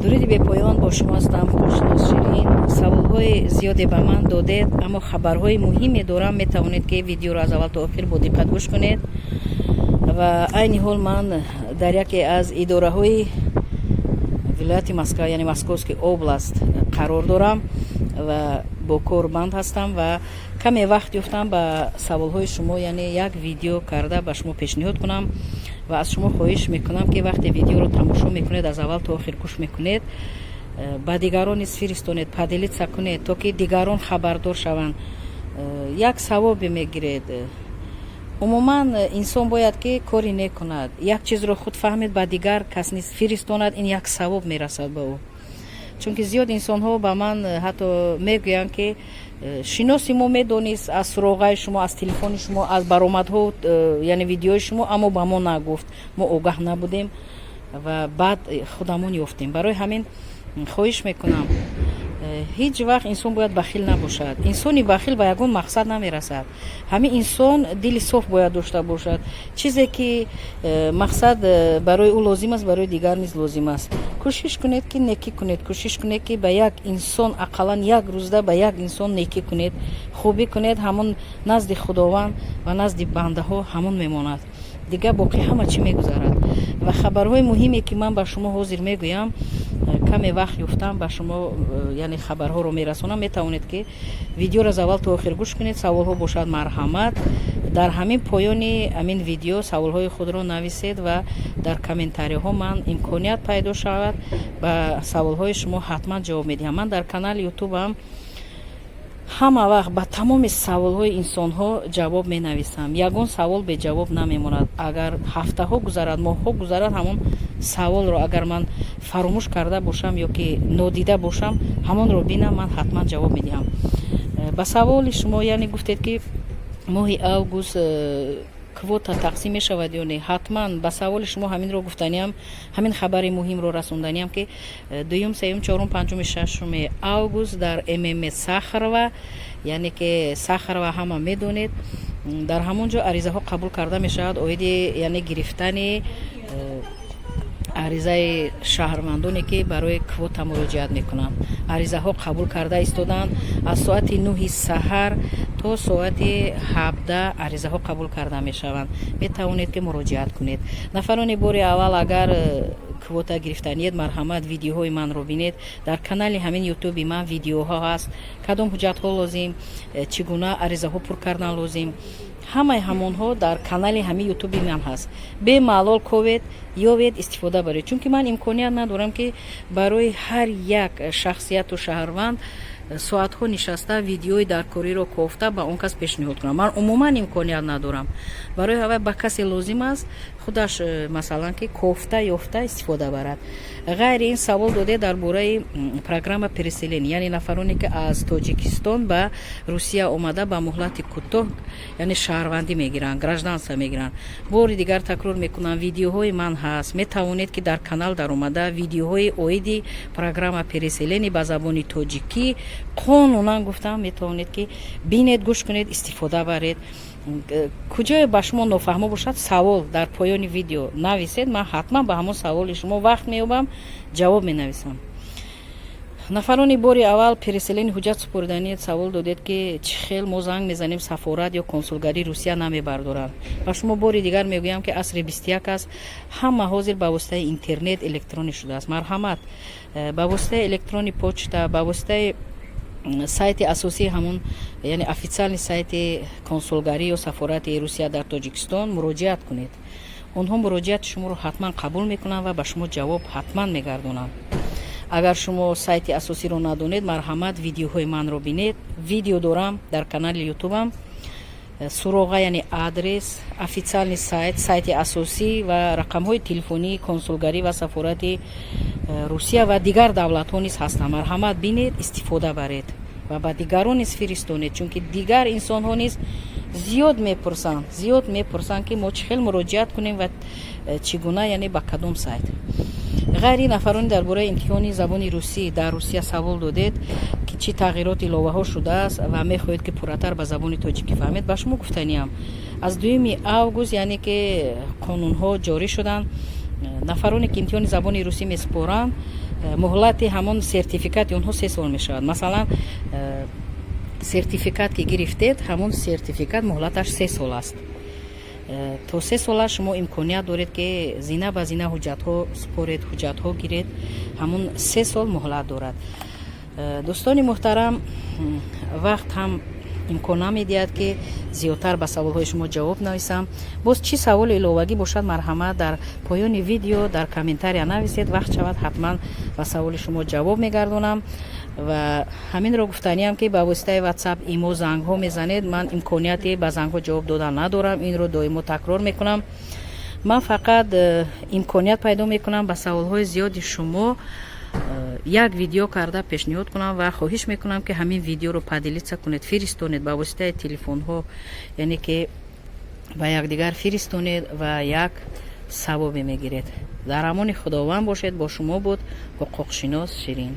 дуруди бепоён бо шумо ҳастам. хушнос ширин. саволҳои зиёде ба ман додед, аммо хабарҳои муҳиме дорам. метавонед ки видеоро аз аввал то охир бо диққат гӯш кунед. ва айни ҳол ман дар яке аз идораҳои вилояти Москва, яъне Московский област қарор дорам ва бо кор банд ҳастам ва каме вақт ёфтам ба саволҳои шумо, яъне як видео карда ба шумо пешниҳод кунам ва аз шумо хоҳиш мекунам ки вақте видеоро тамошо мекунед, аз аввал то охир гӯш мекунед, ба дигарон низ фиристонед, падилитса кунед, то ки дигарон хабардор шаванд, як савобе мегиред. умуман инсон бояд ки коре некунад, як чизро худ фаҳмед ба дигар кас низ фиристонад, ин як савоб мерасад ба ӯ. чунки зиёд инсонҳо ба ман ҳатто мегӯянд ки шиноси мо медонист аз суроғаи шумо, аз телефони шумо, аз баромадҳо, яъне видеои шумо, аммо ба мо нагуфт, мо огаҳ набудем ва баъд худамон ёфтем. барои ҳамин хоҳиш мекунам, ҳеҷ вақт инсон бояд бахил набошад. инсони бахил ба ягон мақсад намерасад. ҳамин инсон дили соф бояд дошта бошад. чизе ки мақсад барои ӯ лозим аст, барои дигар низ лозим аст. кӯшиш кунед ки некӣ кунед, кӯшиш кунед ки ба як инсон, ақаллан як рӯзда ба як инсон некӣ кунед, хубӣ кунед, ҳамон назди худованд ва назди бандаҳо ҳамон мемонад. дигар боқӣ ҳама чӣ мегузарад. ва хабарҳои муҳиме ки ман ба шумо ҳозир мегӯям, каме вақт ёфтам ба шумо, яъне хабарҳоро мерасонам. метавонед ки видеоро аз аввал то охир гӯш кунед. саволҳо бошад, марҳамат, дар ҳамин поёни ҳамин видео саволҳои худро нависед ва дар комментариҳо ман имконият пайдо шавад ба саволҳои шумо ҳатман ҷавоб медиҳам. ман дар канали ютубам ҳама вақт ба тамоми саволҳои инсонҳо ҷавоб менависам. ягон савол беҷавоб намемонад. агар ҳафтаҳо гузарад, моҳҳо гузарад, ҳамон саволро агар ман фаромӯш карда бошам ё ки нодида бошам, ҳамонро бинам, ман ҳатман ҷавоб медиҳам. ба саволи шумо, яъне гуфтед ки моҳи август квота тақсим мешавад ё не. ҳатман ба саволи шумо ҳаминро гуфтаниам, ҳамин хабари муҳимро расонданиам ки 2, 3, 4, 5, 6 август дар ММ Сахарова, яъне ки Сахарова ҳама медонед, дар ҳамон ҷо аризаҳо қабул карда мешавад оиди, яъне гирифтани аризаи шаҳрвандоне ки барои квота муроҷиат мекунанд. аризаҳо қабул карда истоданд. аз соати 9 саҳар то соати 17 аризаҳо қабул карда мешаванд. метавонед ки муроҷиат кунед. нафарони бори аввал агар квота гирифтаниед, марҳамат, видеоҳои манро бинед. дар канали ҳамин ютуби ман видеоҳо ҳаст, кадом ҳуҷҷатҳо лозим, чӣ гуна аризаҳо пур кардан лозим, ҳамаи ҳамонҳо дар канали ҳамин ютуби ман ҳаст. бемалол ковед, ёвед, истифода баред. чунки ман имконият надорам ки барои ҳар як шахсияту шаҳрванд соатҳо нишаста видеои даркориро кофта ба он кас пешниҳод кунам. ман умуман имконият надорам. барои ҳава ба касе лозим аст худаш масалан ки кофта ёфта истифода барад. ғайри ин савол доде дар бораи программа переселения, яъне нафароне ки аз Тоҷикистон ба Русия омада ба муҳлати кӯтоҳ, яъне шаҳрвандӣ мегиранд, гражданство мегиранд. бори дигар такрор мекунам, видеоҳои ман ҳаст. метавонед ки дар канал даромада видеоҳои оиди программа переселения ба забони тоҷикӣ қонунан гуфтам, метавонед ки бинед, гӯш кунед, истифода баред. куҷое ба шумо нофаҳмо бошад, савол дар поёни видео нависед, ман ҳатман ба ҳамон саволи шумо вақт меёбам, ҷавоб менависам. нафарони бори аввал переселени ҳуҷҷат супориданият савол додед ки чӣ хел мо занг мезанем сафорат ё консулгари Русия намебардоранд. ба шумо бори дигар мегӯям ки асри 21 аст, ҳама ҳозир ба воситаи интернет электронӣ шудааст. марҳамат, ба воситаи электрони почта, ба воситаи сайти асосии ҳамон, яъне официални сайти консулгарӣ ё сафорати Русия дар Тоҷикистон муроҷиат кунед. онҳо муроҷиати шуморо ҳатман қабул мекунанд ва ба шумо ҷавоб ҳатман мегардонанд. агар шумо сайти асосиро надонед, марҳамат, видеоҳои манро бинед. видео дорам дар канали ютубам, суроға, яъне адрес, официални сайт, сайти асосӣ ва рақамҳои телефонии консулгарӣ ва сафорати Русия ва дигар давлатҳо низ ҳастанд. марҳамат, бинед, истифода баред ва ба дигарон низ фиристонед, чунки дигар инсонҳо низ зиёд мепурсанд ки мо чӣ хел муроҷиат кунем ва чӣ гуна, яъне ба кадом сайт. ғайри нафарони дар бораи имтиҳони забони русӣ дар Русия савол додед ки чӣ тағйирот иловаҳо шудааст ва мехоҳед ки пурратар ба забони тоҷикӣ фаҳмед. ба шумо гуфтаниам, аз 2 август, яъне ки қонунҳо ҷорӣ шуданд, нафароне ки имтиҳони забони русӣ месупоранд, муҳлати ҳамон сертификати онҳо 3 сол мешавад. Масалан, сертификат ки гирифтед, ҳамон сертификат муҳлаташ 3 сол аст. то 3 сола шумо имконият доред ки зина ба зина ҳуҷҷатҳо супоред, ҳуҷҷатҳо гиред. Ҳамон 3 сол муҳлат дорад. дӯстони муҳтарам, вақт ҳам имкон намедиҳад ки зиёдтар ба саволҳои шумо ҷавоб нависам. боз чӣ саволи иловагӣ бошад, марҳамат дар поёни видео дар комментария нависед. вақт шавад ҳатман ба саволи шумо ҷавоб мегардонам. ва ҳаминро гуфтаниам ки ба воситаи WhatsApp имо зангҳо мезанед. ман имконияти ба зангҳо ҷавоб додан надорам. инро доимо такрор мекунам. ман фақат имконият пайдо мекунам ба саволҳои зиёди шумо як видео карда пешниҳод кунам ва хоҳиш мекунам ки ҳамин видеоро падилица кунед, фиристонед ба воситаи телефонҳо, яъне ки ба якдигар фиристонед ва як савобе мегиред. дар амони худованд бошед. бо шумо буд ҳуқуқшинос Ширин.